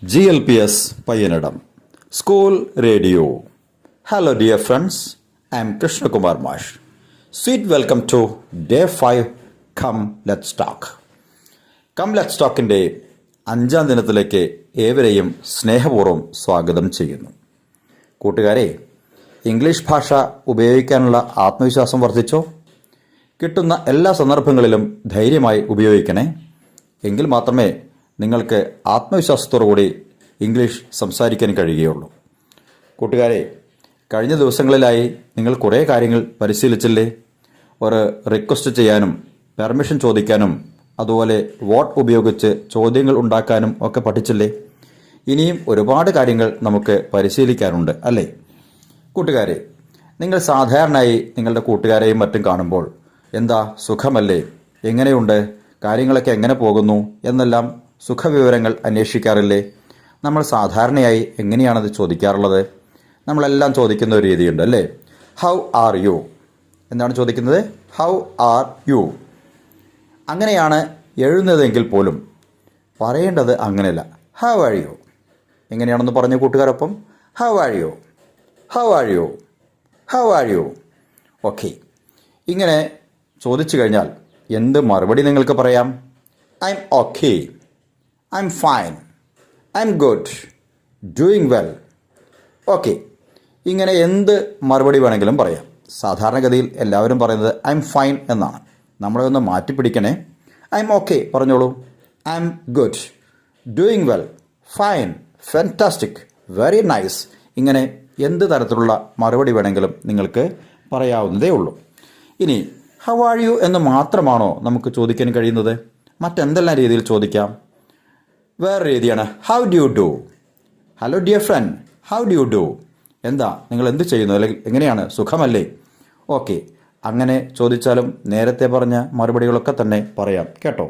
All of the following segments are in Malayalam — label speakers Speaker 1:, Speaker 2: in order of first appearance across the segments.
Speaker 1: GLPS Payyanidam school radio. Hello dear friends, I am Krishna Kumar Mash. Sweet welcome to Day 5 Come Let's Talk. Come Let's Talkന്റെ 5ാം ദിനത്തിലേക്ക് ഏവരെയും സ്നേഹപൂർവ്വം സ്വാഗതം ചെയ്യുന്നു. കൂട്ടുകാരെ, ഇംഗ്ലീഷ് ഭാഷ ഉപയോഗിക്കാനുള്ള ആത്മവിശ്വാസം വർദ്ധിച്ചോ? കിട്ടുന്ന എല്ലാ സന്ദർഭങ്ങളിലും ധൈര്യമായി ഉപയോഗിക്കണേ. എങ്കിൽ മാത്രമേ നിങ്ങൾക്ക് ആത്മവിശ്വാസത്തോടുകൂടി ഇംഗ്ലീഷ് സംസാരിക്കാൻ കഴിയുകയുള്ളൂ. കൂട്ടുകാരെ, കഴിഞ്ഞ ദിവസങ്ങളിലായി നിങ്ങൾ കുറേ കാര്യങ്ങൾ പരിശീലിച്ചില്ലേ? ഒരു റിക്വസ്റ്റ് ചെയ്യാനും പെർമിഷൻ ചോദിക്കാനും അതുപോലെ വോട്ട് ഉപയോഗിച്ച് ചോദ്യങ്ങൾ ഉണ്ടാക്കാനും ഒക്കെ പഠിച്ചില്ലേ? ഇനിയും ഒരുപാട് കാര്യങ്ങൾ നമുക്ക് പരിശീലിക്കാനുണ്ട് അല്ലേ? കൂട്ടുകാരെ, നിങ്ങൾ സാധാരണയായി നിങ്ങളുടെ കൂട്ടുകാരെയും മറ്റും കാണുമ്പോൾ എന്താ സുഖമല്ലേ, എങ്ങനെയുണ്ട്, കാര്യങ്ങളൊക്കെ എങ്ങനെ പോകുന്നു എന്നെല്ലാം സുഖവിവരങ്ങൾ അന്വേഷിക്കാറില്ലേ? നമ്മൾ സാധാരണയായി എങ്ങനെയാണത് ചോദിക്കാറുള്ളത്? നമ്മളെല്ലാം ചോദിക്കുന്ന ഒരു രീതിയുണ്ട് അല്ലേ? ഹൗ ആർ യു എന്താണ് ചോദിക്കുന്നത്? How are you. അങ്ങനെയാണ് എഴുതുന്നതെങ്കിൽ പോലും പറയേണ്ടത് അങ്ങനെയല്ല. How are you. എങ്ങനെയാണെന്ന് പറഞ്ഞ കൂട്ടുകാരൊപ്പം. How are you, how are you, how are you. Okay, ഇങ്ങനെ ചോദിച്ചു കഴിഞ്ഞാൽ എന്ത് മറുപടി നിങ്ങൾക്ക് പറയാം? I am okay, I am fine, I am good, doing well. Okay, ഇങ്ങനെ എന്ത് മറുപടി വേണമെങ്കിലും പറയാം. സാധാരണഗതിയിൽ എല്ലാവരും പറയുന്നത് ഐ എം ഫൈൻ എന്നാണ്. നമ്മളെ ഒന്ന് മാറ്റിപ്പിടിക്കണേ. ഐ എം ഓക്കെ പറഞ്ഞോളൂ. I am good, doing well, fine, fantastic, very nice. ഇങ്ങനെ എന്ത് തരത്തിലുള്ള മറുപടി വേണമെങ്കിലും നിങ്ങൾക്ക് പറയാവുന്നതേ ഉള്ളൂ. ഇനി ഹൗ ആർ യു എന്ന് മാത്രമാണോ നമുക്ക് ചോദിക്കാൻ കഴിയുന്നത്? മറ്റെന്തെല്ലാം രീതിയിൽ ചോദിക്കാം? വേറെ രീതിയാണ് how do you do. Hello dear friend, how do you do. എന്താ, നിങ്ങൾ എന്ത് ചെയ്യുന്നു, അല്ലെങ്കിൽ എങ്ങനെയാണ്, സുഖമല്ലേ? ഓക്കെ, അങ്ങനെ ചോദിച്ചാലും നേരത്തെ പറഞ്ഞ മറുപടികളൊക്കെ തന്നെ പറയാം കേട്ടോ.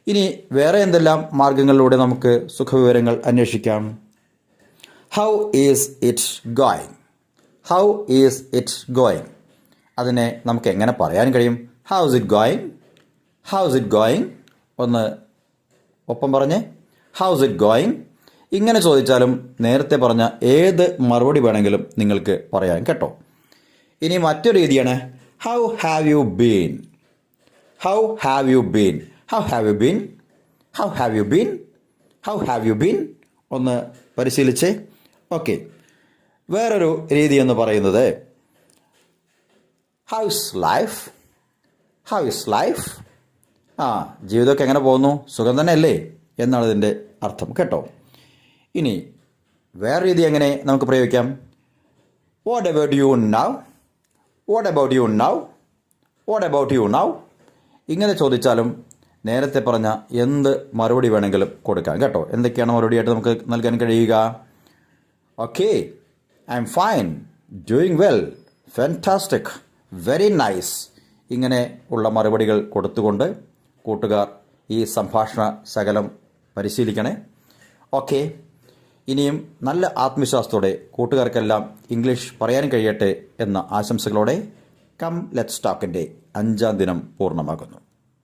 Speaker 1: ഇനി വേറെ എന്തെല്ലാം മാർഗങ്ങളിലൂടെ നമുക്ക് സുഖവിവരങ്ങൾ അന്വേഷിക്കാം? How is it going. How is it going. അതിനെ നമുക്ക് എങ്ങനെ പറയാൻ കഴിയും? House it going, house it going. ഒന്ന് ഒപ്പം പറഞ്ഞേ, ഹൗസ് ഇറ്റ് ഗോയിങ്. ഇങ്ങനെ ചോദിച്ചാലും നേരത്തെ പറഞ്ഞ ഏത് മറുപടി വേണമെങ്കിലും നിങ്ങൾക്ക് പറയാം കേട്ടോ. ഇനി മറ്റൊരു രീതിയാണ് how have you been. How have you been. How have you been, how have you been, how have you been. ഒന്ന് പരിശീലിച്ചേ. ഓക്കെ, വേറൊരു രീതി എന്ന് പറയുന്നത് ഹൗസ് ലൈഫ്. House life. ജീവിതമൊക്കെ എങ്ങനെ പോകുന്നു, സുഖം തന്നെ അല്ലേ എന്നാണ് ഇതിൻ്റെ അർത്ഥം കേട്ടോ. ഇനി വേറെ രീതി എങ്ങനെ നമുക്ക് പ്രയോഗിക്കാം? What about you now. What about you now, what about you now. ഇങ്ങനെ ചോദിച്ചാലും നേരത്തെ പറഞ്ഞ എന്ത് മറുപടി വേണമെങ്കിലും കൊടുക്കാം കേട്ടോ. എന്തൊക്കെയാണ് മറുപടിയായിട്ട് നമുക്ക് നൽകാൻ കഴിയുക? Okay, I am fine, doing well, fantastic, very nice. ഇങ്ങനെ ഉള്ള മറുപടികൾ കൊടുത്തുകൊണ്ട് കൂട്ടുകാർ ഈ സംഭാഷണ ശകലം പരിശീലിക്കണേ. ഓക്കെ, ഇനിയും നല്ല ആത്മവിശ്വാസത്തോടെ കൂട്ടുകാർക്കെല്ലാം ഇംഗ്ലീഷ് പറയാൻ കഴിയട്ടെ എന്ന ആശംസകളോടെ കം ലെറ്റ്സ് ടോക്കിൻ്റെ 5ാം ദിനം പൂർണ്ണമാകുന്നു.